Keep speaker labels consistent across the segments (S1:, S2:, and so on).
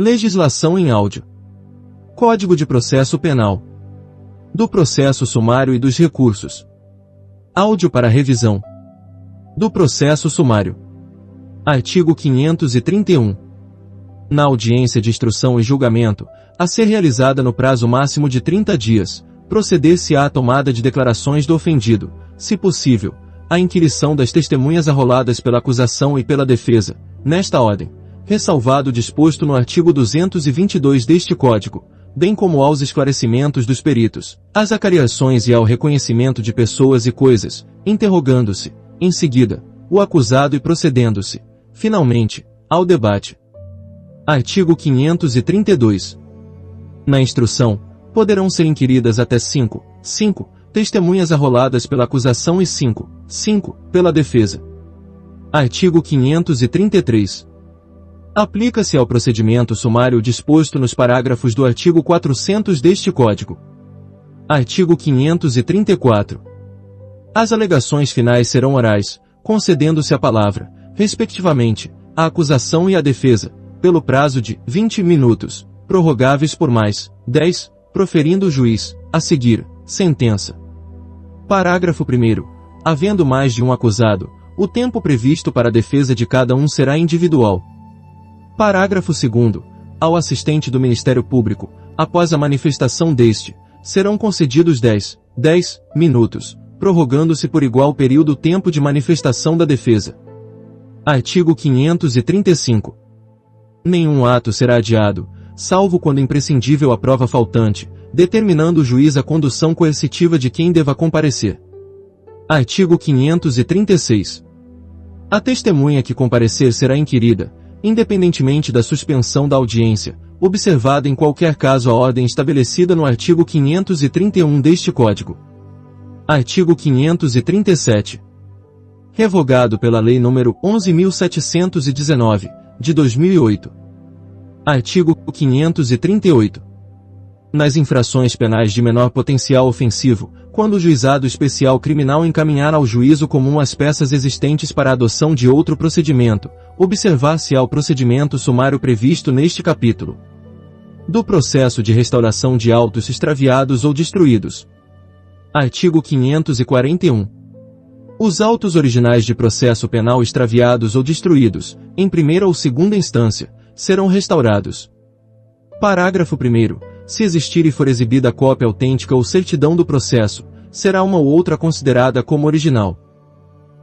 S1: Legislação em áudio. Código de Processo Penal. Do processo sumário e dos recursos. Áudio para revisão. Do processo sumário. Artigo 531. Na audiência de instrução e julgamento, a ser realizada no prazo máximo de 30 dias, proceder-se-á à tomada de declarações do ofendido, se possível, à inquirição das testemunhas arroladas pela acusação e pela defesa, nesta ordem, ressalvado o disposto no artigo 222 deste Código, bem como aos esclarecimentos dos peritos, às acariações e ao reconhecimento de pessoas e coisas, interrogando-se, em seguida, o acusado e procedendo-se, finalmente, ao debate. Artigo 532. Na instrução, poderão ser inquiridas até 5 testemunhas arroladas pela acusação e 5 pela defesa. Artigo 533. Aplica-se ao procedimento sumário o disposto nos parágrafos do artigo 400 deste Código. Artigo 534. As alegações finais serão orais, concedendo-se a palavra, respectivamente, à acusação e à defesa, pelo prazo de 20 minutos, prorrogáveis por mais 10, proferindo o juiz, a seguir, sentença. Parágrafo 1º. Havendo mais de um acusado, o tempo previsto para a defesa de cada um será individual. Parágrafo 2º. Ao assistente do Ministério Público, após a manifestação deste, serão concedidos 10 minutos, prorrogando-se por igual período o tempo de manifestação da defesa. Artigo 535. Nenhum ato será adiado, salvo quando imprescindível a prova faltante, determinando o juiz a condução coercitiva de quem deva comparecer. Artigo 536. A testemunha que comparecer será inquirida, independentemente da suspensão da audiência, observada em qualquer caso a ordem estabelecida no artigo 531 deste Código. Artigo 537. Revogado pela Lei nº 11.719, de 2008. Artigo 538. Nas infrações penais de menor potencial ofensivo, quando o juizado especial criminal encaminhar ao juízo comum as peças existentes para a adoção de outro procedimento, observar-se-á o procedimento sumário previsto neste capítulo. Do processo de restauração de autos extraviados ou destruídos. Artigo 541. Os autos originais de processo penal extraviados ou destruídos, em primeira ou segunda instância, serão restaurados. Parágrafo 1º. Se existir e for exibida cópia autêntica ou certidão do processo, será uma ou outra considerada como original.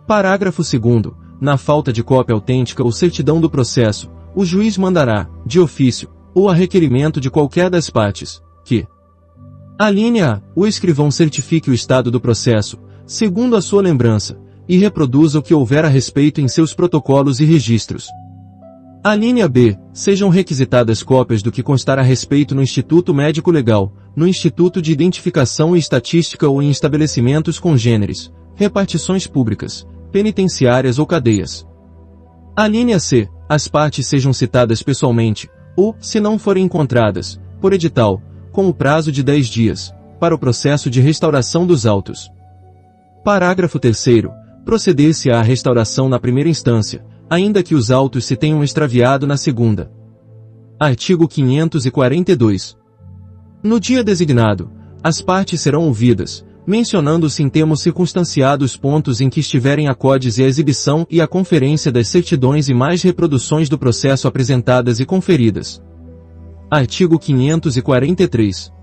S1: Parágrafo 2º. Na falta de cópia autêntica ou certidão do processo, o juiz mandará, de ofício, ou a requerimento de qualquer das partes, que: alínea A. O escrivão certifique o estado do processo, segundo a sua lembrança, e reproduza o que houver a respeito em seus protocolos e registros. Alínea B. Sejam requisitadas cópias do que constar a respeito no Instituto Médico Legal, no Instituto de Identificação e Estatística ou em estabelecimentos congêneres, repartições públicas, penitenciárias ou cadeias. Alínea C. As partes sejam citadas pessoalmente, ou, se não forem encontradas, por edital, com o prazo de 10 dias, para o processo de restauração dos autos. Parágrafo 3º. Proceder-se-á à restauração na primeira instância, ainda que os autos se tenham extraviado na segunda. Artigo 542. No dia designado, as partes serão ouvidas, mencionando-se em termos circunstanciados pontos em que estiverem acordes e a exibição e a conferência das certidões e mais reproduções do processo apresentadas e conferidas. Artigo 543.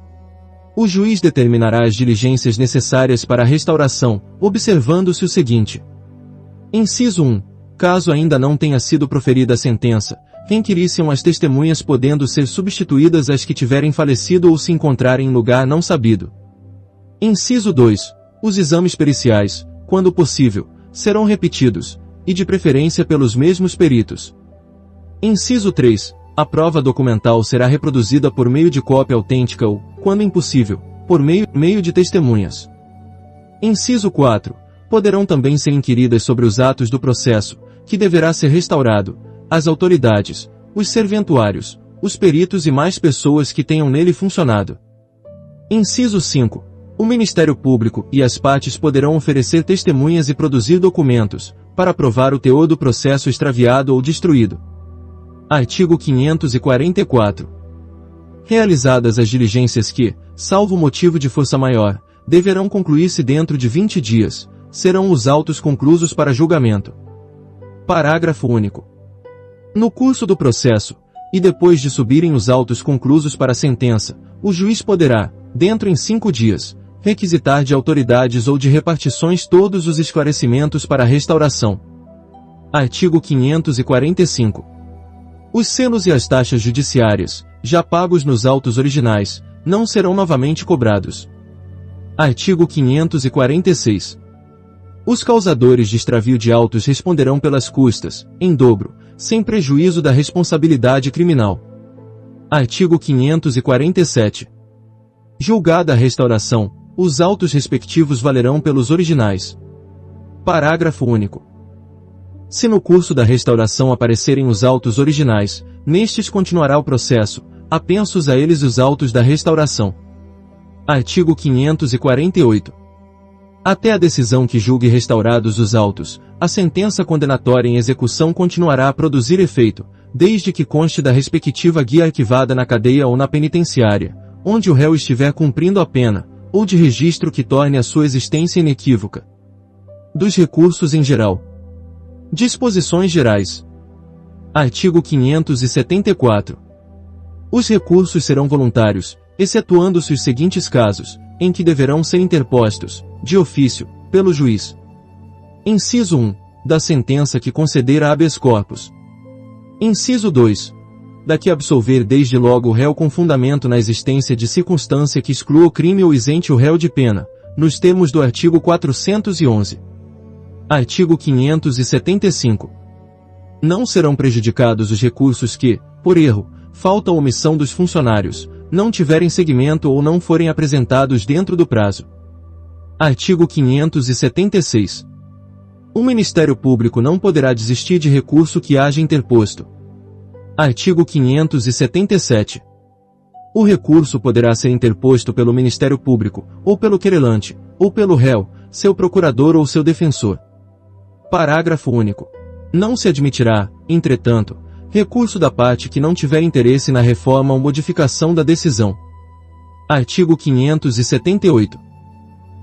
S1: O juiz determinará as diligências necessárias para a restauração, observando-se o seguinte. Inciso 1. Caso ainda não tenha sido proferida a sentença, requirissem as testemunhas podendo ser substituídas as que tiverem falecido ou se encontrarem em lugar não sabido. Inciso 2. Os exames periciais, quando possível, serão repetidos, e de preferência pelos mesmos peritos. Inciso 3. A prova documental será reproduzida por meio de cópia autêntica ou, quando impossível, por meio de testemunhas. Inciso 4. Poderão também ser inquiridas sobre os atos do processo, que deverá ser restaurado, as autoridades, os serventuários, os peritos e mais pessoas que tenham nele funcionado. Inciso 5. O Ministério Público e as partes poderão oferecer testemunhas e produzir documentos, para provar o teor do processo extraviado ou destruído. Artigo 544. Realizadas as diligências que, salvo motivo de força maior, deverão concluir-se dentro de 20 dias, serão os autos conclusos para julgamento. Parágrafo único. No curso do processo, e depois de subirem os autos conclusos para a sentença, o juiz poderá, dentro em 5 dias, requisitar de autoridades ou de repartições todos os esclarecimentos para a restauração. Artigo 545. Os selos e as taxas judiciárias, já pagos nos autos originais, não serão novamente cobrados. Artigo 546. Os causadores de extravio de autos responderão pelas custas, em dobro, sem prejuízo da responsabilidade criminal. Artigo 547. Julgada a restauração, os autos respectivos valerão pelos originais. Parágrafo único. Se no curso da restauração aparecerem os autos originais, nestes continuará o processo, apensos a eles os autos da restauração. Artigo 548. Até a decisão que julgue restaurados os autos, a sentença condenatória em execução continuará a produzir efeito, desde que conste da respectiva guia arquivada na cadeia ou na penitenciária, onde o réu estiver cumprindo a pena, ou de registro que torne a sua existência inequívoca. Dos recursos em geral. Disposições gerais. Artigo 574. Os recursos serão voluntários, excetuando-se os seguintes casos, em que deverão ser interpostos, de ofício, pelo juiz. Inciso 1. Da sentença que conceder a habeas corpus. Inciso 2. Da que absolver desde logo o réu com fundamento na existência de circunstância que exclua o crime ou isente o réu de pena, nos termos do artigo 411. Artigo 575. Não serão prejudicados os recursos que, por erro, falta ou omissão dos funcionários, não tiverem seguimento ou não forem apresentados dentro do prazo. Artigo 576. O Ministério Público não poderá desistir de recurso que haja interposto. Artigo 577. O recurso poderá ser interposto pelo Ministério Público, ou pelo querelante, ou pelo réu, seu procurador ou seu defensor. Parágrafo único. Não se admitirá, entretanto, recurso da parte que não tiver interesse na reforma ou modificação da decisão. Artigo 578.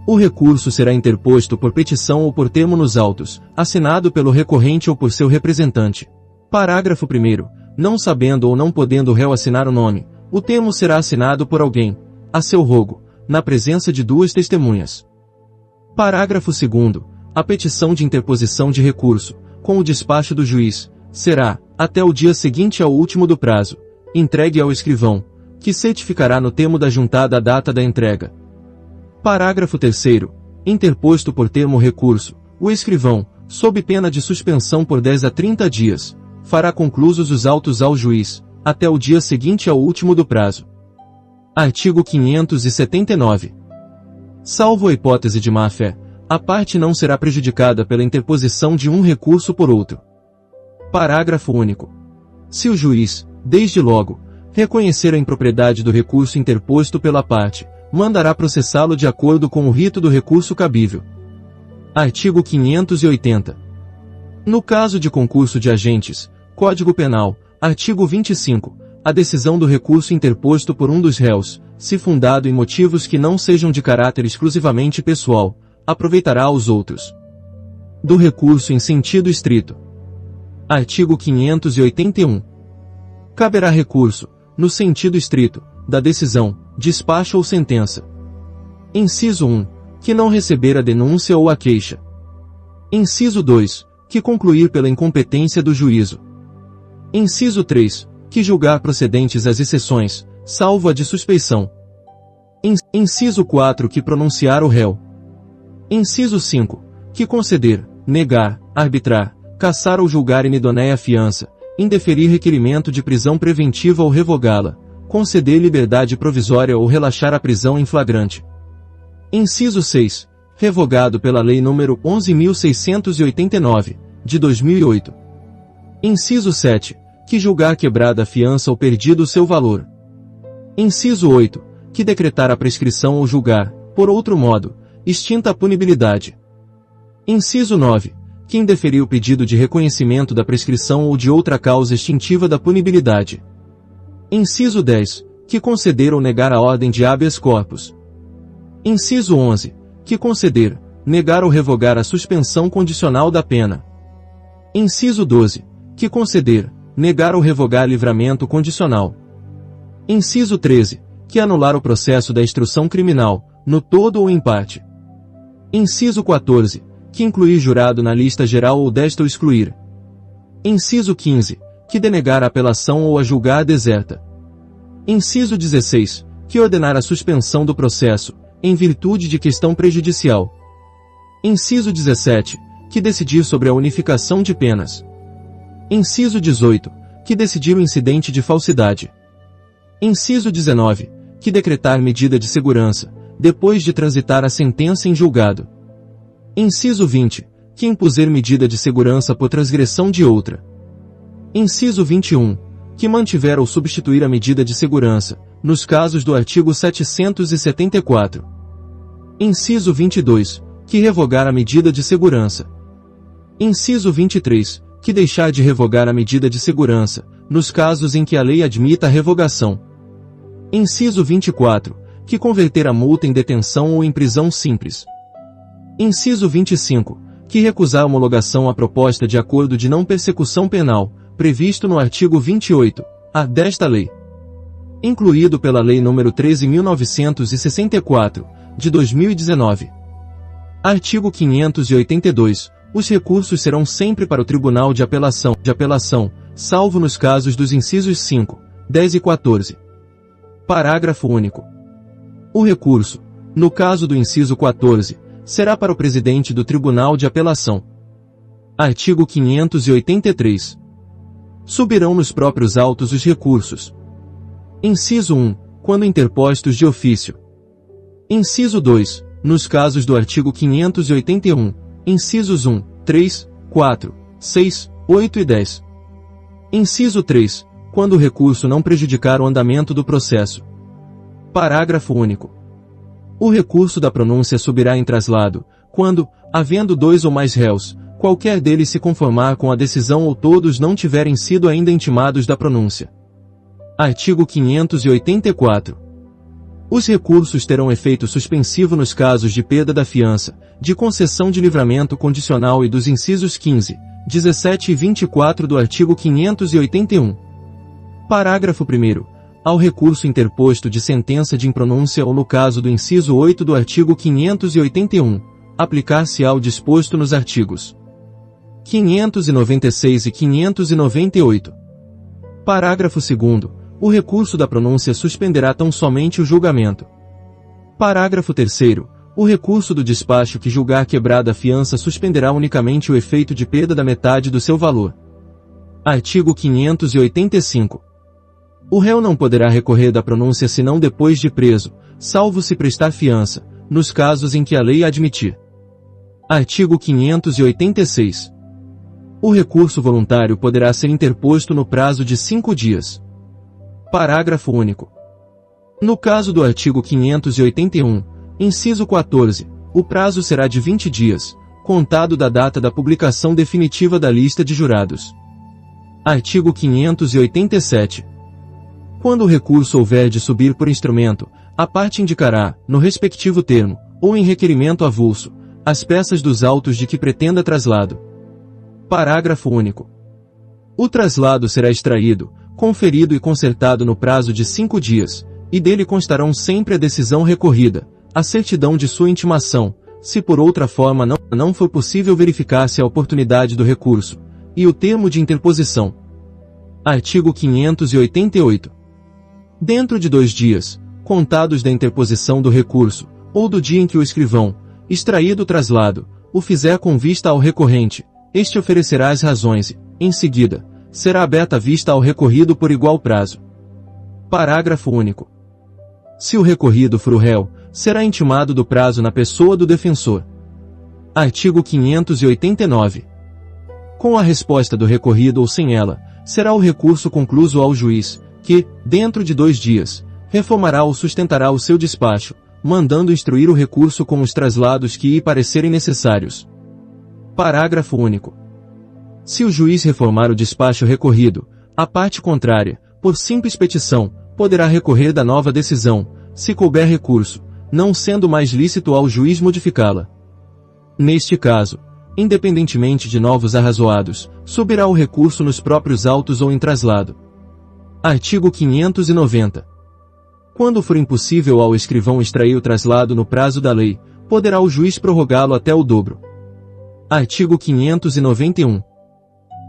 S1: O recurso será interposto por petição ou por termo nos autos, assinado pelo recorrente ou por seu representante. Parágrafo 1º. Não sabendo ou não podendo o réu assinar o nome, o termo será assinado por alguém, a seu rogo, na presença de 2 testemunhas. Parágrafo 2º. A petição de interposição de recurso, com o despacho do juiz, será, até o dia seguinte ao último do prazo, entregue ao escrivão, que certificará no termo da juntada a data da entrega. Parágrafo 3º. Interposto por termo recurso, o escrivão, sob pena de suspensão por 10 a 30 dias, fará conclusos os autos ao juiz, até o dia seguinte ao último do prazo. Artigo 579. Salvo a hipótese de má-fé, a parte não será prejudicada pela interposição de um recurso por outro. Parágrafo único. Se o juiz, desde logo, reconhecer a impropriedade do recurso interposto pela parte, mandará processá-lo de acordo com o rito do recurso cabível. Artigo 580. No caso de concurso de agentes, Código Penal, artigo 25, a decisão do recurso interposto por um dos réus, se fundado em motivos que não sejam de caráter exclusivamente pessoal, aproveitará aos outros. Do recurso em sentido estrito. Artigo 581. Caberá recurso, no sentido estrito, da decisão, despacho ou sentença. Inciso 1. Que não receber a denúncia ou a queixa. Inciso 2. Que concluir pela incompetência do juízo. Inciso 3. Que julgar procedentes as exceções, salvo a de suspeição. Inciso 4. Que pronunciar o réu. Inciso 5. Que conceder, negar, arbitrar, cassar ou julgar inidonéia fiança, indeferir requerimento de prisão preventiva ou revogá-la, conceder liberdade provisória ou relaxar a prisão em flagrante. Inciso 6. Revogado pela Lei nº 11.689, de 2008. Inciso 7. Que julgar quebrada a fiança ou perdido o seu valor. Inciso 8. Que decretar a prescrição ou julgar, por outro modo, extinta a punibilidade. Inciso 9. que indeferir o pedido de reconhecimento da prescrição ou de outra causa extintiva da punibilidade. Inciso 10, que conceder ou negar a ordem de habeas corpus. Inciso 11, que conceder, negar ou revogar a suspensão condicional da pena. Inciso 12, que conceder, negar ou revogar livramento condicional. Inciso 13, que anular o processo da instrução criminal, no todo ou em parte. Inciso 14, que incluir jurado na lista geral ou desta ou excluir. Inciso 15, que denegar a apelação ou a julgar deserta. Inciso 16, que ordenar a suspensão do processo, em virtude de questão prejudicial. Inciso 17, que decidir sobre a unificação de penas. Inciso 18, que decidir o incidente de falsidade. Inciso 19, que decretar medida de segurança, depois de transitar a sentença em julgado. Inciso 20, que impuser medida de segurança por transgressão de outra. Inciso 21, que mantiver ou substituir a medida de segurança, nos casos do artigo 774. Inciso 22, que revogar a medida de segurança. Inciso 23, que deixar de revogar a medida de segurança, nos casos em que a lei admita a revogação. Inciso 24, que converter a multa em detenção ou em prisão simples. Inciso 25, que recusar a homologação à proposta de acordo de não persecução penal, previsto no artigo 28-A desta lei. Incluído pela Lei nº 13.964, de 2019. Artigo 582. Os recursos serão sempre para o Tribunal de Apelação, salvo nos casos dos incisos 5, 10 e 14. Parágrafo único. O recurso, no caso do inciso 14, será para o presidente do Tribunal de Apelação. Artigo 583. Subirão nos próprios autos os recursos. Inciso 1, quando interpostos de ofício. Inciso 2, nos casos do artigo 581, incisos 1, 3, 4, 6, 8 e 10. Inciso 3, quando o recurso não prejudicar o andamento do processo. Parágrafo único. O recurso da pronúncia subirá em traslado, quando, havendo dois ou mais réus, qualquer deles se conformar com a decisão ou todos não tiverem sido ainda intimados da pronúncia. Artigo 584. Os recursos terão efeito suspensivo nos casos de perda da fiança, de concessão de livramento condicional e dos incisos 15, 17 e 24 do artigo 581. Parágrafo 1º. Ao recurso interposto de sentença de impronúncia ou no caso do inciso 8 do artigo 581, aplicar-se-á o disposto nos artigos 596 e 598. Parágrafo 2º. O recurso da pronúncia suspenderá tão somente o julgamento. Parágrafo 3º. O recurso do despacho que julgar quebrada a fiança suspenderá unicamente o efeito de perda da metade do seu valor. Artigo 585. O réu não poderá recorrer da pronúncia senão depois de preso, salvo se prestar fiança, nos casos em que a lei admitir. Artigo 586. O recurso voluntário poderá ser interposto no prazo de 5 dias. Parágrafo único. No caso do artigo 581, inciso 14, o prazo será de 20 dias, contado da data da publicação definitiva da lista de jurados. Artigo 587. Quando o recurso houver de subir por instrumento, a parte indicará, no respectivo termo, ou em requerimento avulso, as peças dos autos de que pretenda traslado. Parágrafo único. O traslado será extraído, conferido e consertado no prazo de 5 dias, e dele constarão sempre a decisão recorrida, a certidão de sua intimação, se por outra forma não for possível verificar-se a oportunidade do recurso, e o termo de interposição. Artigo 588. Dentro de 2 dias, contados da interposição do recurso, ou do dia em que o escrivão, extraído o traslado, o fizer com vista ao recorrente, este oferecerá as razões e, em seguida, será aberta a vista ao recorrido por igual prazo. Parágrafo único. Se o recorrido for o réu, será intimado do prazo na pessoa do defensor. Artigo 589. Com a resposta do recorrido ou sem ela, será o recurso concluso ao juiz, que, dentro de 2 dias, reformará ou sustentará o seu despacho, mandando instruir o recurso com os traslados que lhe parecerem necessários. Parágrafo único. Se o juiz reformar o despacho recorrido, a parte contrária, por simples petição, poderá recorrer da nova decisão, se couber recurso, não sendo mais lícito ao juiz modificá-la. Neste caso, independentemente de novos arrazoados, subirá o recurso nos próprios autos ou em traslado. Artigo 590. Quando for impossível ao escrivão extrair o traslado no prazo da lei, poderá o juiz prorrogá-lo até o dobro. Artigo 591.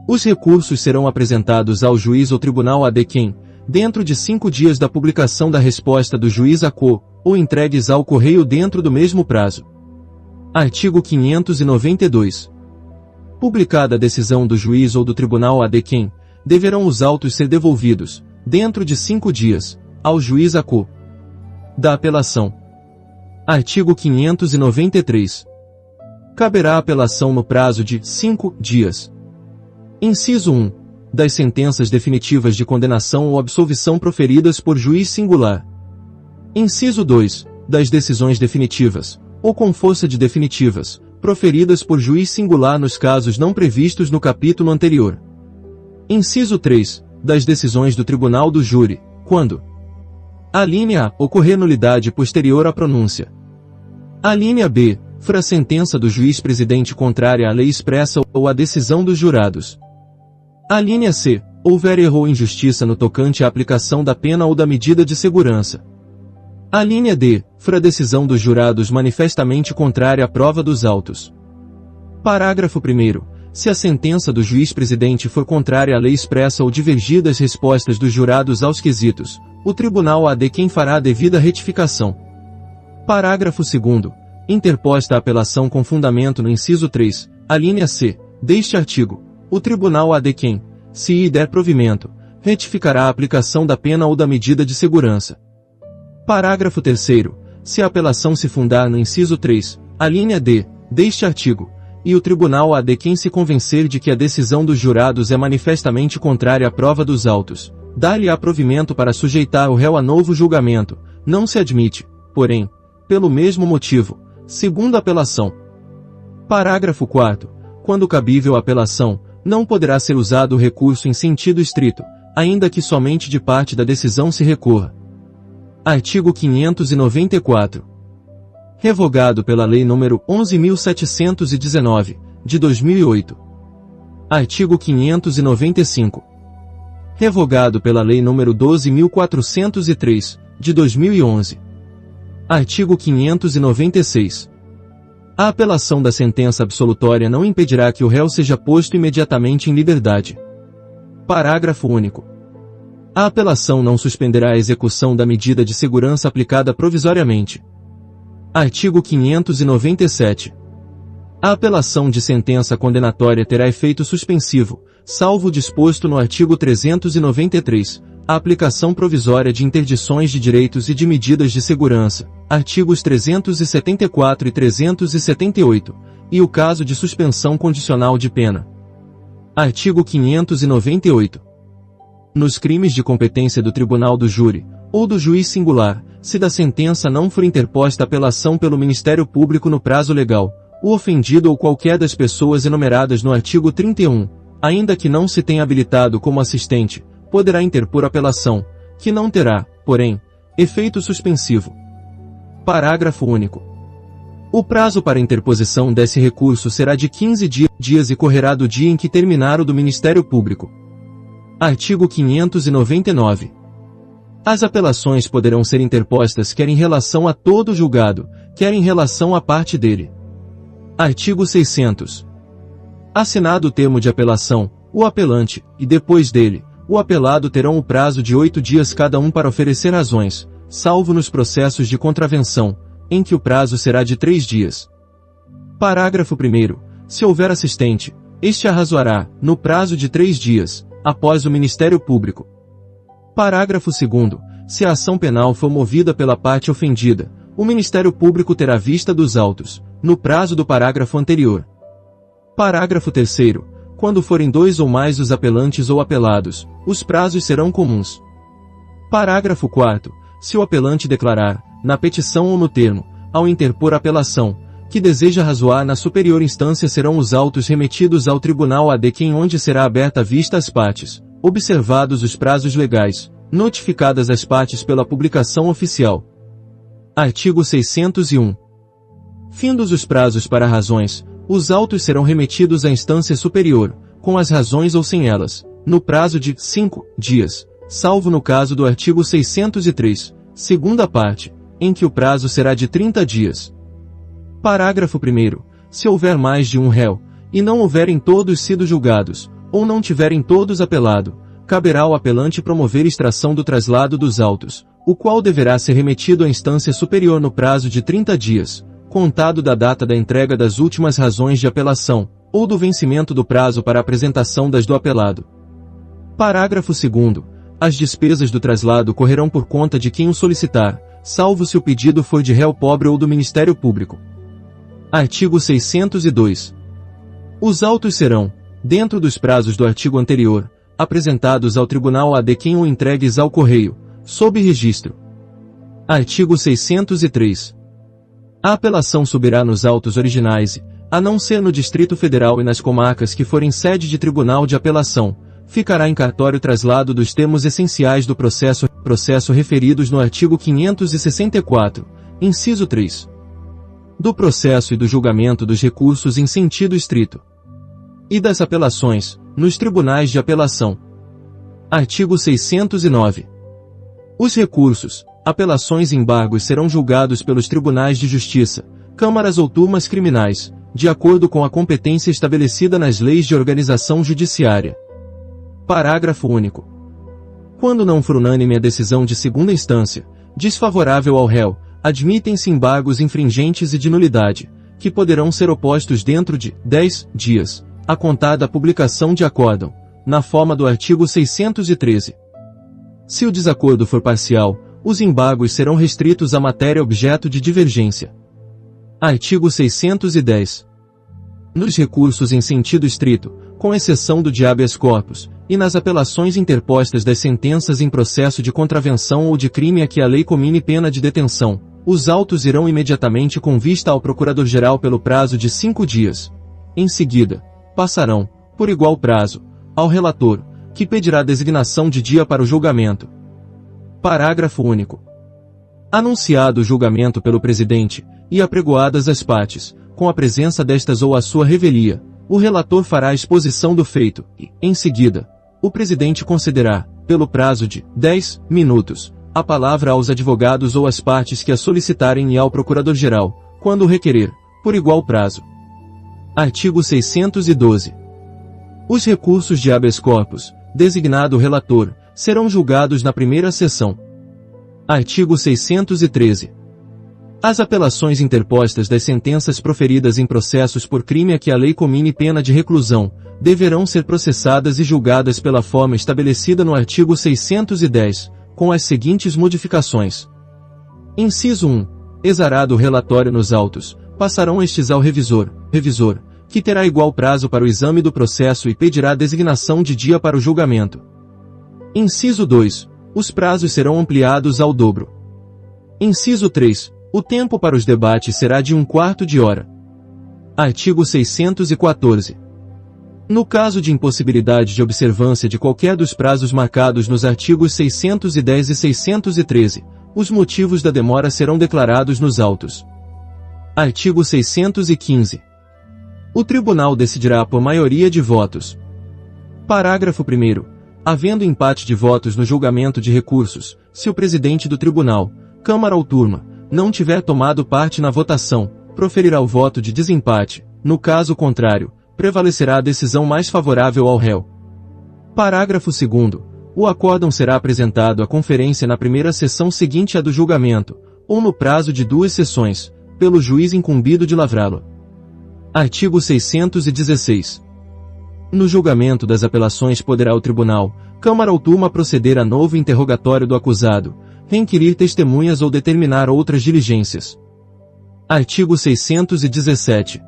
S1: Os recursos serão apresentados ao juiz ou tribunal ad quem, dentro de 5 dias da publicação da resposta do juiz à quo, ou entregues ao correio dentro do mesmo prazo. Artigo 592. Publicada a decisão do juiz ou do tribunal ad quem, deverão os autos ser devolvidos, dentro de 5 dias, ao juiz à quo da apelação. Artigo 593. Caberá apelação no prazo de 5 dias. Inciso 1. Das sentenças definitivas de condenação ou absolvição proferidas por juiz singular. Inciso 2. Das decisões definitivas, ou com força de definitivas, proferidas por juiz singular nos casos não previstos no capítulo anterior. Inciso 3. Das decisões do tribunal do júri, quando: alínea A. Ocorrer nulidade posterior à pronúncia. Alínea B. For a sentença do juiz presidente contrária à lei expressa ou à decisão dos jurados. Alínea C. Houver erro ou injustiça no tocante à aplicação da pena ou da medida de segurança. Alínea D. For a decisão dos jurados manifestamente contrária à prova dos autos. Parágrafo 1º. Se a sentença do juiz presidente for contrária à lei expressa ou divergir das respostas dos jurados aos quesitos, o tribunal ad quem fará a devida retificação. Parágrafo 2º. Interposta a apelação com fundamento no inciso 3, alínea C, deste artigo, o tribunal ad quem, se lhe der provimento, retificará a aplicação da pena ou da medida de segurança. Parágrafo 3º. Se a apelação se fundar no inciso 3, alínea D, deste artigo, e o tribunal ad quem se convencer de que a decisão dos jurados é manifestamente contrária à prova dos autos, dá-lhe-á provimento para sujeitar o réu a novo julgamento, não se admite, porém, pelo mesmo motivo, segunda apelação. Parágrafo 4º. Quando cabível a apelação, não poderá ser usado o recurso em sentido estrito, ainda que somente de parte da decisão se recorra. Artigo 594. Revogado pela Lei nº 11.719, de 2008. Artigo 595. Revogado pela Lei nº 12.403, de 2011. Artigo 596. A apelação da sentença absolutória não impedirá que o réu seja posto imediatamente em liberdade. Parágrafo único. A apelação não suspenderá a execução da medida de segurança aplicada provisoriamente. Artigo 597. A apelação de sentença condenatória terá efeito suspensivo, salvo o disposto no artigo 393, a aplicação provisória de interdições de direitos e de medidas de segurança, artigos 374 e 378, e o caso de suspensão condicional de pena. Artigo 598. Nos crimes de competência do tribunal do júri, ou do juiz singular, se da sentença não for interposta apelação pelo Ministério Público no prazo legal, o ofendido ou qualquer das pessoas enumeradas no artigo 31, ainda que não se tenha habilitado como assistente, poderá interpor apelação, que não terá, porém, efeito suspensivo. Parágrafo único. O prazo para interposição desse recurso será de 15 dias e correrá do dia em que terminar o do Ministério Público. Artigo 599. As apelações poderão ser interpostas quer em relação a todo julgado, quer em relação à parte dele. Artigo 600. Assinado o termo de apelação, o apelante, e depois dele, o apelado terão o prazo de 8 dias cada um para oferecer razões, salvo nos processos de contravenção, em que o prazo será de 3 dias. Parágrafo 1º. Se houver assistente, este arrazoará, no prazo de 3 dias, após o Ministério Público. Parágrafo 2º. Se a ação penal for movida pela parte ofendida, o Ministério Público terá vista dos autos, no prazo do parágrafo anterior. Parágrafo 3º. Quando forem 2 ou mais os apelantes ou apelados, os prazos serão comuns. Parágrafo 4º. Se o apelante declarar, na petição ou no termo, ao interpor apelação, que deseja razoar na superior instância serão os autos remetidos ao Tribunal ADQ onde será aberta a vista às partes, observados os prazos legais, notificadas as partes pela publicação oficial. Artigo 601. Findos os prazos para razões, os autos serão remetidos à instância superior, com as razões ou sem elas, no prazo de 5 dias, salvo no caso do artigo 603, segunda parte, em que o prazo será de 30 dias. Parágrafo 1º. Se houver mais de um réu, e não houverem todos sido julgados, ou não tiverem todos apelado, caberá ao apelante promover extração do traslado dos autos, o qual deverá ser remetido à instância superior no prazo de 30 dias, contado da data da entrega das últimas razões de apelação, ou do vencimento do prazo para apresentação das do apelado. Parágrafo 2º. As despesas do traslado correrão por conta de quem o solicitar, salvo se o pedido for de réu pobre ou do Ministério Público. Artigo 602. Os autos serão, dentro dos prazos do artigo anterior, apresentados ao Tribunal ADQ ou entregues ao correio, sob registro. Artigo 603. A apelação subirá nos autos originais, a não ser no Distrito Federal e nas comarcas que forem sede de tribunal de apelação, ficará em cartório traslado dos termos essenciais do processo referidos no artigo 564, inciso 3. Do processo e do julgamento dos recursos em sentido estrito. E das apelações, nos tribunais de apelação. Artigo 609. Os recursos, apelações e embargos serão julgados pelos tribunais de justiça, câmaras ou turmas criminais, de acordo com a competência estabelecida nas leis de organização judiciária. Parágrafo único. Quando não for unânime a decisão de segunda instância, desfavorável ao réu, admitem-se embargos infringentes e de nulidade, que poderão ser opostos dentro de 10 dias, a contar da publicação de acórdão, na forma do artigo 613. Se o desacordo for parcial, os embargos serão restritos à matéria objeto de divergência. Artigo 610. Nos recursos em sentido estrito, com exceção do de habeas corpus, e nas apelações interpostas das sentenças em processo de contravenção ou de crime a que a lei comine pena de detenção, os autos irão imediatamente com vista ao Procurador-Geral pelo prazo de 5 dias. Em seguida, passarão, por igual prazo, ao relator, que pedirá designação de dia para o julgamento. Parágrafo único. Anunciado o julgamento pelo Presidente, e apregoadas as partes, com a presença destas ou a sua revelia, o relator fará a exposição do feito, e, em seguida, o Presidente concederá, pelo prazo de 10 minutos, a palavra aos advogados ou às partes que a solicitarem e ao Procurador-Geral, quando o requerer, por igual prazo. Artigo 612. Os recursos de habeas corpus, designado o relator, serão julgados na primeira sessão. Artigo 613. As apelações interpostas das sentenças proferidas em processos por crime a que a lei comine pena de reclusão, deverão ser processadas e julgadas pela forma estabelecida no artigo 610, com as seguintes modificações. Inciso 1. Exarado o relatório nos autos, passarão estes ao revisor, que terá igual prazo para o exame do processo e pedirá designação de dia para o julgamento. Inciso 2. Os prazos serão ampliados ao dobro. Inciso 3. O tempo para os debates será de 1/4 de hora. Artigo 614. No caso de impossibilidade de observância de qualquer dos prazos marcados nos artigos 610 e 613, os motivos da demora serão declarados nos autos. Artigo 615. O Tribunal decidirá por maioria de votos. Parágrafo 1º. Havendo empate de votos no julgamento de recursos, se o Presidente do Tribunal, Câmara ou Turma, não tiver tomado parte na votação, proferirá o voto de desempate. No caso contrário, prevalecerá a decisão mais favorável ao réu. Parágrafo 2º. O acórdão será apresentado à conferência na primeira sessão seguinte à do julgamento, ou no prazo de 2 sessões, pelo juiz incumbido de lavrá-lo. Artigo 616. No julgamento das apelações poderá o Tribunal, Câmara ou Turma proceder a novo interrogatório do acusado, requerir testemunhas ou determinar outras diligências. Artigo 617.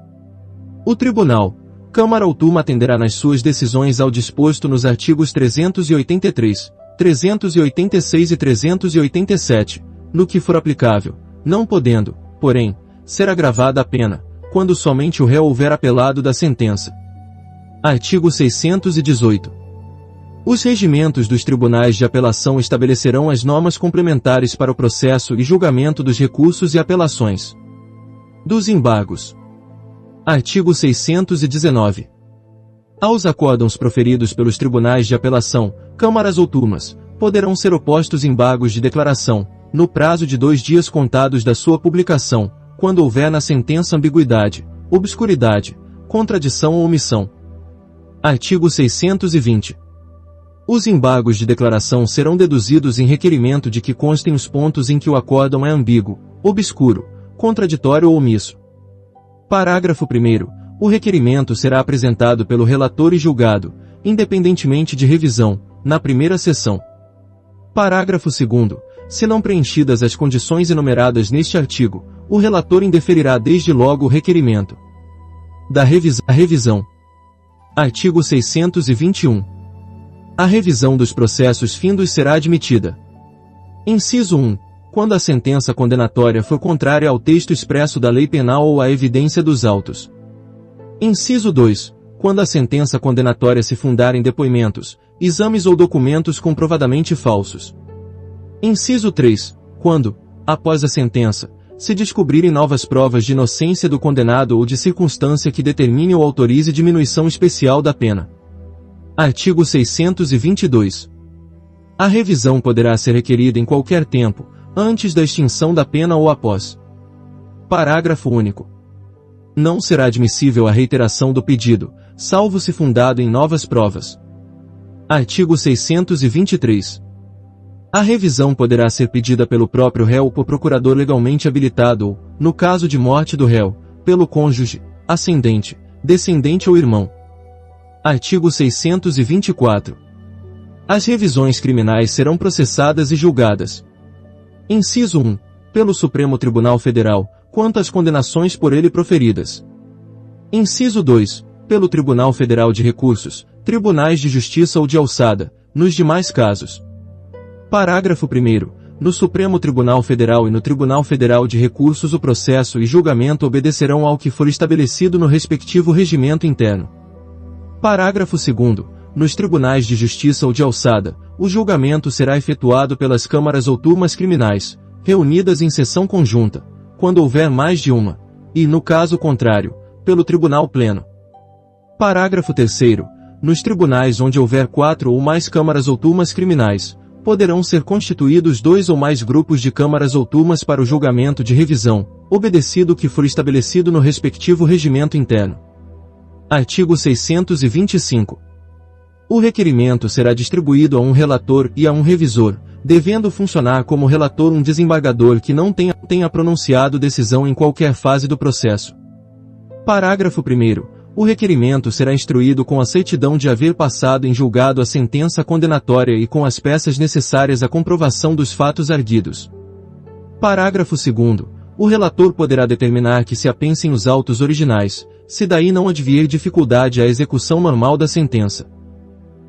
S1: O Tribunal, Câmara ou Turma atenderá nas suas decisões ao disposto nos artigos 383, 386 e 387, no que for aplicável, não podendo, porém, ser agravada a pena, quando somente o réu houver apelado da sentença. Artigo 618. Os regimentos dos tribunais de apelação estabelecerão as normas complementares para o processo e julgamento dos recursos e apelações. Dos embargos. Artigo 619. Aos acórdãos proferidos pelos tribunais de apelação, câmaras ou turmas, poderão ser opostos embargos de declaração, no prazo de 2 dias contados da sua publicação, quando houver na sentença ambiguidade, obscuridade, contradição ou omissão. Artigo 620. Os embargos de declaração serão deduzidos em requerimento de que constem os pontos em que o acórdão é ambíguo, obscuro, contraditório ou omisso. Parágrafo 1º. O requerimento será apresentado pelo relator e julgado, independentemente de revisão, na primeira sessão. Parágrafo 2º. Se não preenchidas as condições enumeradas neste artigo, o relator indeferirá desde logo o requerimento. Da revisão. Artigo 621. A revisão dos processos findos será admitida. Inciso 1. Quando a sentença condenatória for contrária ao texto expresso da lei penal ou à evidência dos autos. Inciso 2. Quando a sentença condenatória se fundar em depoimentos, exames ou documentos comprovadamente falsos. Inciso 3. Quando, após a sentença, se descobrirem novas provas de inocência do condenado ou de circunstância que determine ou autorize diminuição especial da pena. Artigo 622. A revisão poderá ser requerida em qualquer tempo, antes da extinção da pena ou após. Parágrafo único. Não será admissível a reiteração do pedido, salvo se fundado em novas provas. Artigo 623. A revisão poderá ser pedida pelo próprio réu ou por procurador legalmente habilitado ou, no caso de morte do réu, pelo cônjuge, ascendente, descendente ou irmão. Artigo 624. As revisões criminais serão processadas e julgadas. Inciso 1. Pelo Supremo Tribunal Federal, quanto às condenações por ele proferidas. Inciso 2. Pelo Tribunal Federal de Recursos, Tribunais de Justiça ou de Alçada, nos demais casos. Parágrafo 1º. No Supremo Tribunal Federal e no Tribunal Federal de Recursos o processo e julgamento obedecerão ao que for estabelecido no respectivo regimento interno. Parágrafo 2º. Nos tribunais de justiça ou de alçada, o julgamento será efetuado pelas câmaras ou turmas criminais, reunidas em sessão conjunta, quando houver mais de uma, e, no caso contrário, pelo tribunal pleno. Parágrafo 3º. Nos tribunais onde houver 4 ou mais câmaras ou turmas criminais, poderão ser constituídos 2 ou mais grupos de câmaras ou turmas para o julgamento de revisão, obedecido o que for estabelecido no respectivo regimento interno. Artigo 625. O requerimento será distribuído a um relator e a um revisor, devendo funcionar como relator um desembargador que não tenha pronunciado decisão em qualquer fase do processo. Parágrafo 1º. O requerimento será instruído com a certidão de haver passado em julgado a sentença condenatória e com as peças necessárias à comprovação dos fatos arguidos. Parágrafo 2º. O relator poderá determinar que se apensem os autos originais, se daí não advier dificuldade à execução normal da sentença.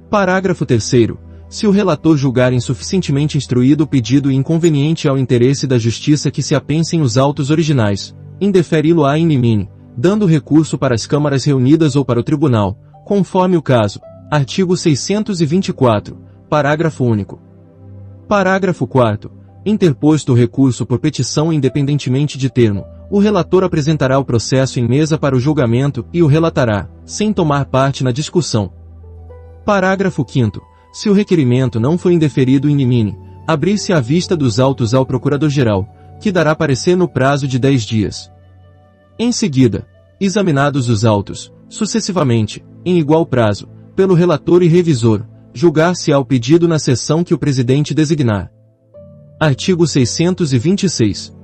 S1: Parágrafo 3º. Se o relator julgar insuficientemente instruído o pedido e inconveniente ao interesse da justiça que se apensem os autos originais, indeferi-lo-á in limine, dando recurso para as câmaras reunidas ou para o tribunal, conforme o caso. Artigo 624, parágrafo único. Parágrafo 4º. Interposto o recurso por petição independentemente de termo, o relator apresentará o processo em mesa para o julgamento e o relatará, sem tomar parte na discussão. Parágrafo 5º. Se o requerimento não for indeferido in limine, abrir-se à vista dos autos ao Procurador-Geral, que dará parecer no prazo de 10 dias. Em seguida, examinados os autos, sucessivamente, em igual prazo, pelo relator e revisor, julgar-se-á o pedido na sessão que o presidente designar. Artigo 626.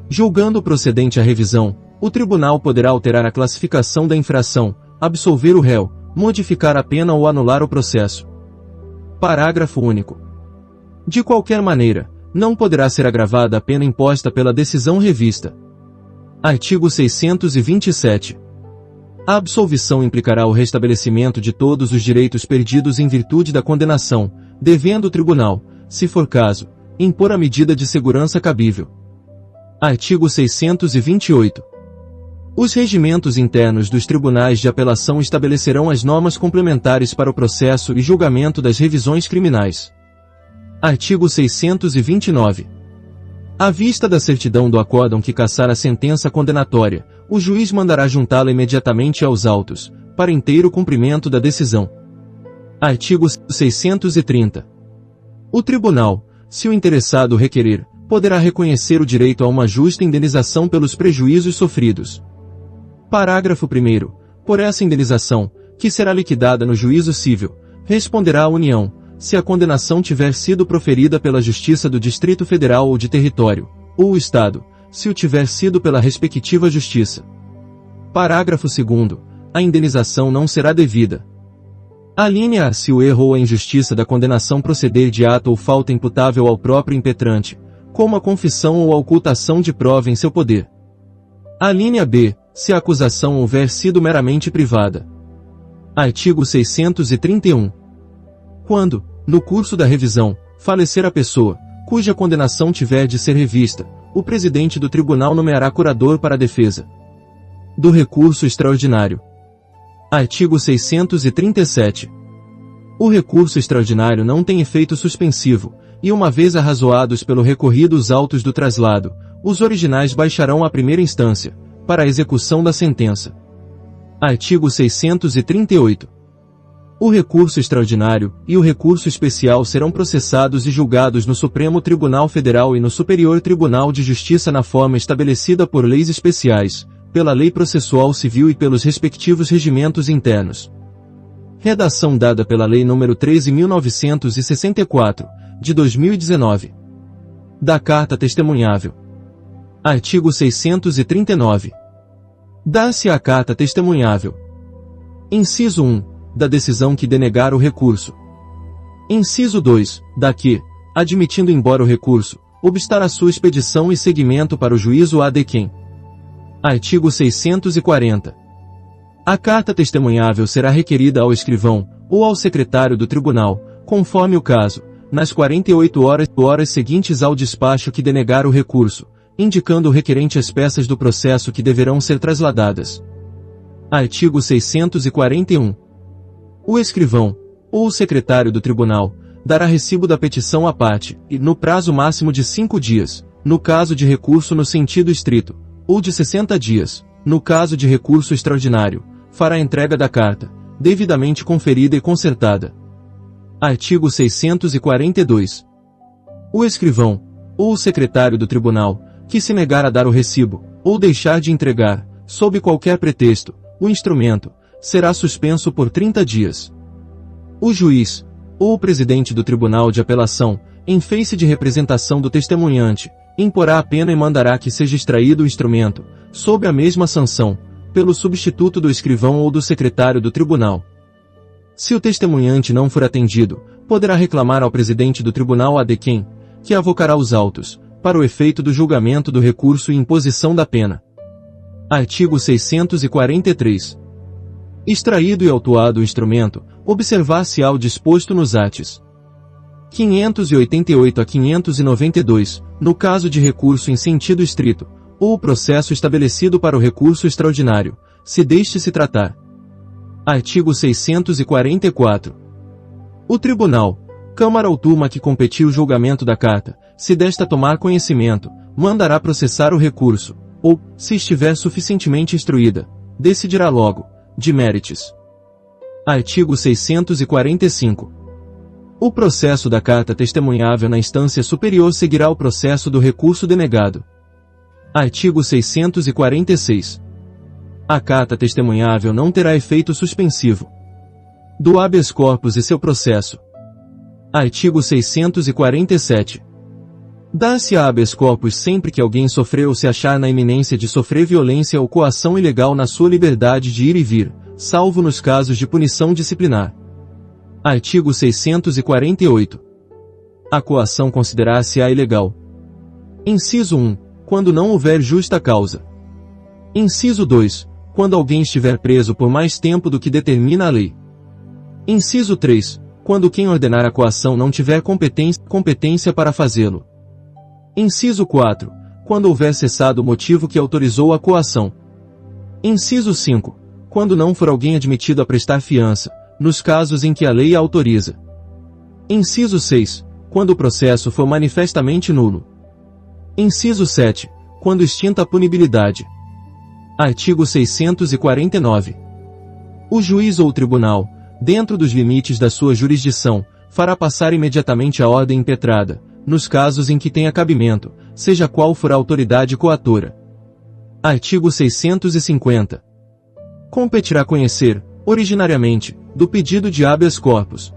S1: Julgando procedente a revisão, o tribunal poderá alterar a classificação da infração, absolver o réu, modificar a pena ou anular o processo. Parágrafo único. De qualquer maneira, não poderá ser agravada a pena imposta pela decisão revista. Artigo 627. A absolvição implicará o restabelecimento de todos os direitos perdidos em virtude da condenação, devendo o tribunal, se for caso, impor a medida de segurança cabível. Artigo 628. Os regimentos internos dos tribunais de apelação estabelecerão as normas complementares para o processo e julgamento das revisões criminais. Artigo 629. À vista da certidão do acórdão que cassar a sentença condenatória, o juiz mandará juntá-la imediatamente aos autos, para inteiro cumprimento da decisão. Artigo 630. O tribunal, se o interessado requerer, poderá reconhecer o direito a uma justa indenização pelos prejuízos sofridos. Parágrafo 1º. Por essa indenização, que será liquidada no juízo civil, responderá a União, se a condenação tiver sido proferida pela Justiça do Distrito Federal ou de Território, ou o Estado, se o tiver sido pela respectiva Justiça. Parágrafo 2º. A indenização não será devida. Alínea A. Se o erro ou a injustiça da condenação proceder de ato ou falta imputável ao próprio impetrante, como a confissão ou a ocultação de prova em seu poder. Alínea B. Se a acusação houver sido meramente privada. Artigo 631. Quando, no curso da revisão, falecer a pessoa, cuja condenação tiver de ser revista, o presidente do tribunal nomeará curador para a defesa do recurso extraordinário. Artigo 637. O recurso extraordinário não tem efeito suspensivo, e uma vez arrazoados pelo recorrido os autos do traslado, os originais baixarão à primeira instância, para a execução da sentença. Artigo 638. O recurso extraordinário e o recurso especial serão processados e julgados no Supremo Tribunal Federal e no Superior Tribunal de Justiça na forma estabelecida por leis especiais, pela Lei Processual Civil e pelos respectivos regimentos internos. Redação dada pela Lei nº 13.964, de 2019. Da Carta Testemunhável. Artigo 639. Dá-se à carta testemunhável. Inciso 1. Da decisão que denegar o recurso. Inciso 2. Da que, admitindo embora o recurso, obstar a sua expedição e seguimento para o juízo ad quem. Artigo 640. A carta testemunhável será requerida ao escrivão, ou ao secretário do tribunal, conforme o caso, nas 48 horas seguintes ao despacho que denegar o recurso, indicando o requerente as peças do processo que deverão ser trasladadas. Artigo 641. O escrivão, ou o secretário do tribunal, dará recibo da petição à parte, e, no prazo máximo de 5 dias, no caso de recurso no sentido estrito, ou de 60 dias, no caso de recurso extraordinário, fará entrega da carta, devidamente conferida e concertada. Artigo 642. O escrivão, ou o secretário do tribunal, que se negar a dar o recibo, ou deixar de entregar, sob qualquer pretexto, o instrumento, será suspenso por 30 dias. O juiz, ou o presidente do tribunal de apelação, em face de representação do testemunhante, imporá a pena e mandará que seja extraído o instrumento, sob a mesma sanção, pelo substituto do escrivão ou do secretário do tribunal. Se o testemunhante não for atendido, poderá reclamar ao presidente do tribunal ad quem, que avocará os autos, para o efeito do julgamento do recurso e imposição da pena. Artigo 643. Extraído e autuado o instrumento, observar-se-á o disposto nos arts. 588 a 592, no caso de recurso em sentido estrito, ou o processo estabelecido para o recurso extraordinário, se deste se tratar. Artigo 644. O tribunal, Câmara ou turma que competir o julgamento da carta, se desta tomar conhecimento, mandará processar o recurso, ou, se estiver suficientemente instruída, decidirá logo, de méritos. Artigo 645. O processo da carta testemunhável na instância superior seguirá o processo do recurso denegado. Artigo 646. A carta testemunhável não terá efeito suspensivo do habeas corpus e seu processo. Artigo 647. Dá-se a habeas corpus sempre que alguém sofreu ou se achar na iminência de sofrer violência ou coação ilegal na sua liberdade de ir e vir, salvo nos casos de punição disciplinar. Artigo 648. A coação considerar-se-á ilegal. Inciso 1. Quando não houver justa causa. Inciso 2. Quando alguém estiver preso por mais tempo do que determina a lei. Inciso 3. Quando quem ordenar a coação não tiver competência para fazê-lo. Inciso 4. Quando houver cessado o motivo que autorizou a coação. Inciso 5. Quando não for alguém admitido a prestar fiança, nos casos em que a lei a autoriza. Inciso 6. Quando o processo for manifestamente nulo. Inciso 7. Quando extinta a punibilidade. Artigo 649. O juiz ou tribunal, dentro dos limites da sua jurisdição, fará passar imediatamente a ordem impetrada, nos casos em que tenha cabimento, seja qual for a autoridade coatora. Artigo 650. Competirá conhecer, originariamente, do pedido de habeas corpus.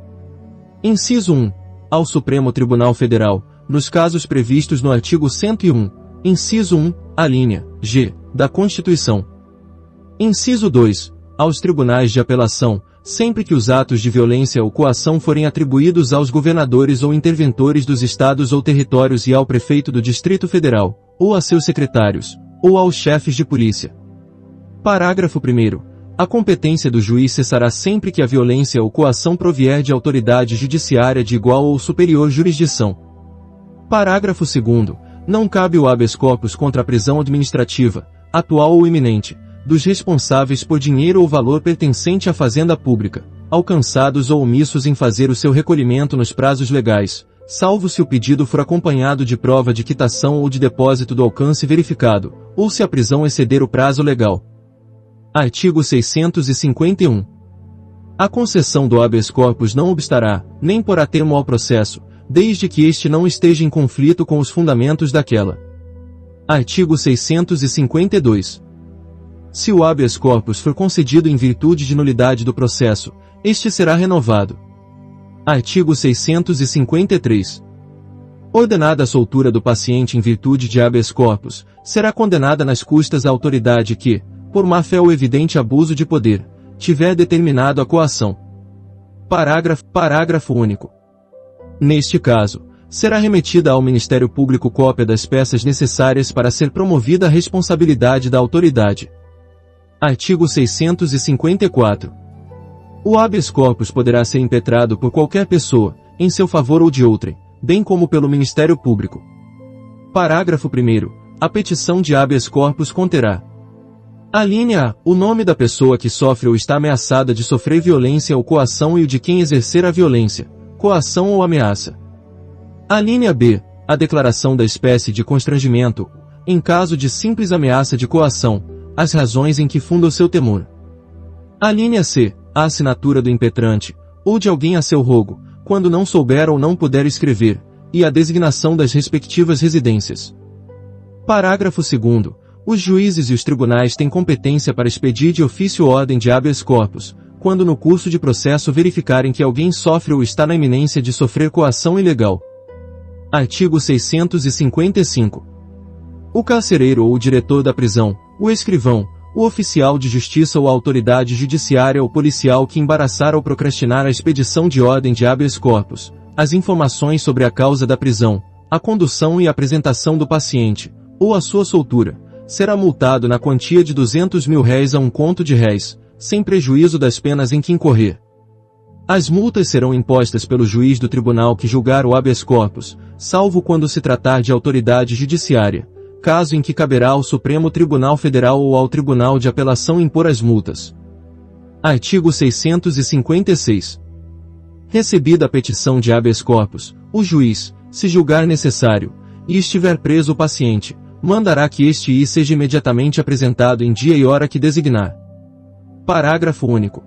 S1: Inciso 1. Ao Supremo Tribunal Federal, nos casos previstos no artigo 101, inciso 1, alínea G, da Constituição. Inciso 2. Aos tribunais de apelação, sempre que os atos de violência ou coação forem atribuídos aos governadores ou interventores dos estados ou territórios e ao prefeito do Distrito Federal, ou a seus secretários, ou aos chefes de polícia. Parágrafo 1º. A competência do juiz cessará sempre que a violência ou coação provier de autoridade judiciária de igual ou superior jurisdição. Parágrafo 2º. Não cabe o habeas corpus contra a prisão administrativa, atual ou iminente, dos responsáveis por dinheiro ou valor pertencente à fazenda pública, alcançados ou omissos em fazer o seu recolhimento nos prazos legais, salvo se o pedido for acompanhado de prova de quitação ou de depósito do alcance verificado, ou se a prisão exceder o prazo legal. Artigo 651. A concessão do habeas corpus não obstará, nem porá termo ao processo, desde que este não esteja em conflito com os fundamentos daquela. Artigo 652. Se o habeas corpus for concedido em virtude de nulidade do processo, este será renovado. Artigo 653. Ordenada a soltura do paciente em virtude de habeas corpus, será condenada nas custas a autoridade que, por má-fé ou evidente abuso de poder, tiver determinado a coação. Parágrafo único. Neste caso, será remetida ao Ministério Público cópia das peças necessárias para ser promovida a responsabilidade da autoridade. Artigo 654. O habeas corpus poderá ser impetrado por qualquer pessoa, em seu favor ou de outrem, bem como pelo Ministério Público. Parágrafo 1º. A petição de habeas corpus conterá: alínea A. O nome da pessoa que sofre ou está ameaçada de sofrer violência ou coação e o de quem exercer a violência, coação ou ameaça. Alínea B. A declaração da espécie de constrangimento, em caso de simples ameaça de coação, as razões em que funda o seu temor. Alínea C. A assinatura do impetrante, ou de alguém a seu rogo, quando não souber ou não puder escrever, e a designação das respectivas residências. Parágrafo 2º. Os juízes e os tribunais têm competência para expedir de ofício ordem de habeas corpus, quando no curso de processo verificarem que alguém sofre ou está na iminência de sofrer coação ilegal. Artigo 655. O carcereiro ou o diretor da prisão, o escrivão, o oficial de justiça ou a autoridade judiciária ou policial que embaraçar ou procrastinar a expedição de ordem de habeas corpus, as informações sobre a causa da prisão, a condução e apresentação do paciente, ou a sua soltura, será multado na quantia de R$200.000 a R$1, sem prejuízo das penas em que incorrer. As multas serão impostas pelo juiz do tribunal que julgar o habeas corpus, salvo quando se tratar de autoridade judiciária, caso em que caberá ao Supremo Tribunal Federal ou ao Tribunal de Apelação impor as multas. Artigo 656. Recebida a petição de habeas corpus, o juiz, se julgar necessário, e estiver preso o paciente, mandará que este seja imediatamente apresentado em dia e hora que designar. Parágrafo único.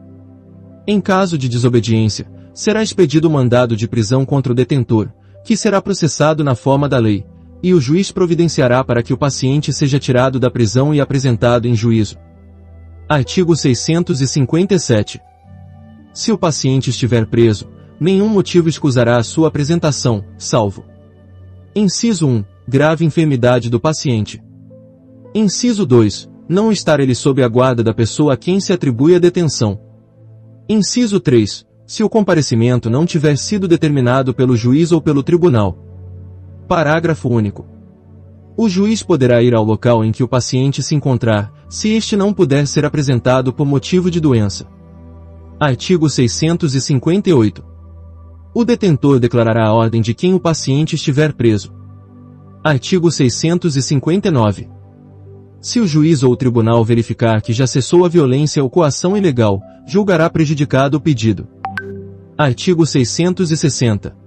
S1: Em caso de desobediência, será expedido mandado de prisão contra o detentor, que será processado na forma da lei, e o juiz providenciará para que o paciente seja tirado da prisão e apresentado em juízo. Artigo 657. Se o paciente estiver preso, nenhum motivo escusará a sua apresentação, salvo: inciso 1. Grave enfermidade do paciente. Inciso 2. Não estar ele sob a guarda da pessoa a quem se atribui a detenção. Inciso 3. Se o comparecimento não tiver sido determinado pelo juiz ou pelo tribunal. Parágrafo único. O juiz poderá ir ao local em que o paciente se encontrar, se este não puder ser apresentado por motivo de doença. Artigo 658. O detentor declarará a ordem de quem o paciente estiver preso. Artigo 659. Se o juiz ou o tribunal verificar que já cessou a violência ou coação ilegal, julgará prejudicado o pedido. Artigo 660.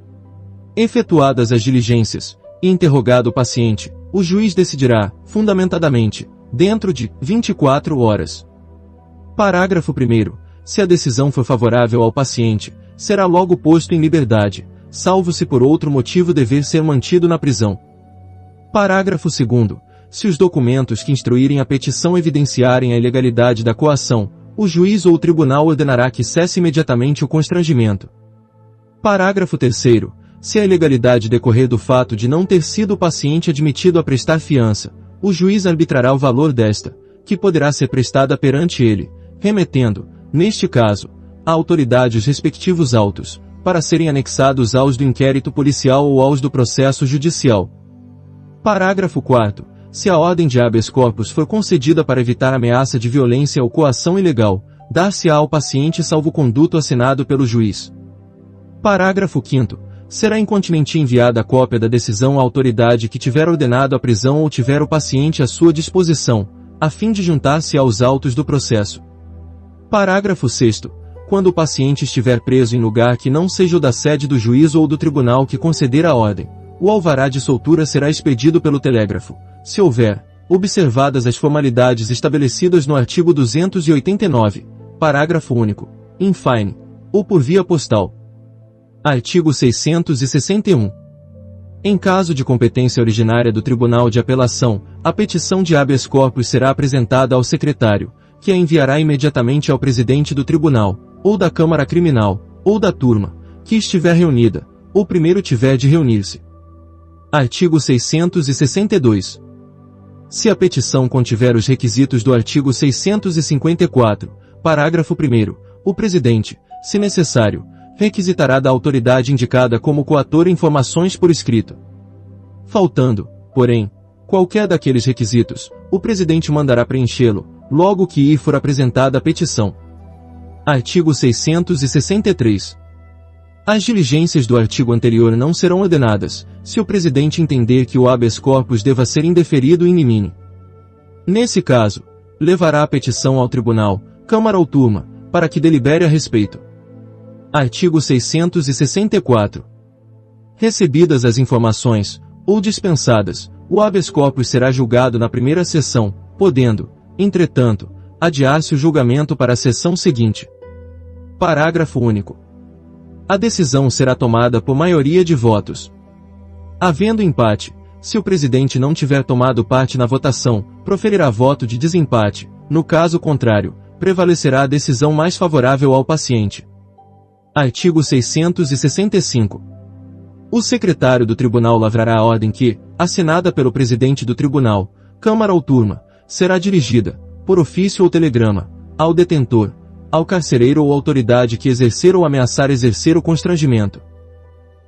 S1: Efetuadas as diligências, e interrogado o paciente, o juiz decidirá, fundamentadamente, dentro de 24 horas. Parágrafo 1º. Se a decisão for favorável ao paciente, será logo posto em liberdade, salvo se por outro motivo dever ser mantido na prisão. Parágrafo 2º. Se os documentos que instruírem a petição evidenciarem a ilegalidade da coação, o juiz ou o tribunal ordenará que cesse imediatamente o constrangimento. Parágrafo 3º. Se a ilegalidade decorrer do fato de não ter sido o paciente admitido a prestar fiança, o juiz arbitrará o valor desta, que poderá ser prestada perante ele, remetendo, neste caso, à autoridade os respectivos autos, para serem anexados aos do inquérito policial ou aos do processo judicial. Parágrafo 4º. Se a ordem de habeas corpus for concedida para evitar ameaça de violência ou coação ilegal, dar-se-á ao paciente salvo-conduto assinado pelo juiz. Parágrafo 5º. Será incontinenti enviada a cópia da decisão à autoridade que tiver ordenado a prisão ou tiver o paciente à sua disposição, a fim de juntar-se aos autos do processo. Parágrafo 6º. Quando o paciente estiver preso em lugar que não seja o da sede do juiz ou do tribunal que conceder a ordem, o alvará de soltura será expedido pelo telégrafo, se houver, observadas as formalidades estabelecidas no artigo 289, parágrafo único, in fine, ou por via postal. Artigo 661. Em caso de competência originária do Tribunal de Apelação, a petição de habeas corpus será apresentada ao secretário, que a enviará imediatamente ao presidente do tribunal, ou da Câmara Criminal, ou da turma, que estiver reunida, ou primeiro tiver de reunir-se. Artigo 662. Se a petição contiver os requisitos do artigo 654, parágrafo 1º, o presidente, se necessário, requisitará da autoridade indicada como coator informações por escrito. Faltando, porém, qualquer daqueles requisitos, o presidente mandará preenchê-lo, logo que lhe for apresentada a petição. Artigo 663. As diligências do artigo anterior não serão ordenadas, se o presidente entender que o habeas corpus deva ser indeferido in limine. Nesse caso, levará a petição ao tribunal, Câmara ou turma, para que delibere a respeito. Artigo 664. Recebidas as informações, ou dispensadas, o habeas corpus será julgado na primeira sessão, podendo, entretanto, adiar-se o julgamento para a sessão seguinte. Parágrafo único. A decisão será tomada por maioria de votos. Havendo empate, se o presidente não tiver tomado parte na votação, proferirá voto de desempate, no caso contrário, prevalecerá a decisão mais favorável ao paciente. Artigo 665. O secretário do tribunal lavrará a ordem que, assinada pelo presidente do tribunal, Câmara ou turma, será dirigida, por ofício ou telegrama, ao detentor, ao carcereiro ou autoridade que exercer ou ameaçar exercer o constrangimento.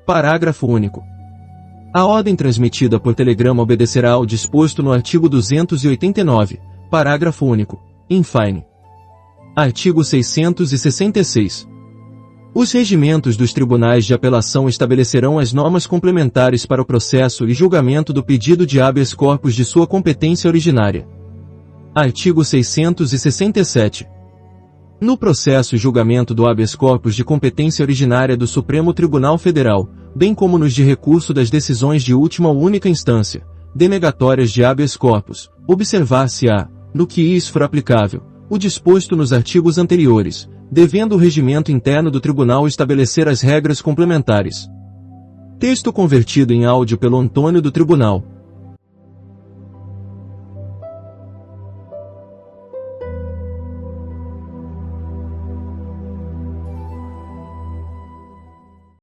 S1: Parágrafo único. A ordem transmitida por telegrama obedecerá ao disposto no artigo 289, parágrafo único, in fine. Artigo 666. Os regimentos dos tribunais de apelação estabelecerão as normas complementares para o processo e julgamento do pedido de habeas corpus de sua competência originária. Artigo 667. No processo e julgamento do habeas corpus de competência originária do Supremo Tribunal Federal, bem como nos de recurso das decisões de última ou única instância, denegatórias de habeas corpus, observar-se-á, no que isso for aplicável, o disposto nos artigos anteriores, devendo o regimento interno do tribunal estabelecer as regras complementares. Texto convertido em áudio pelo Antônio do Tribunal.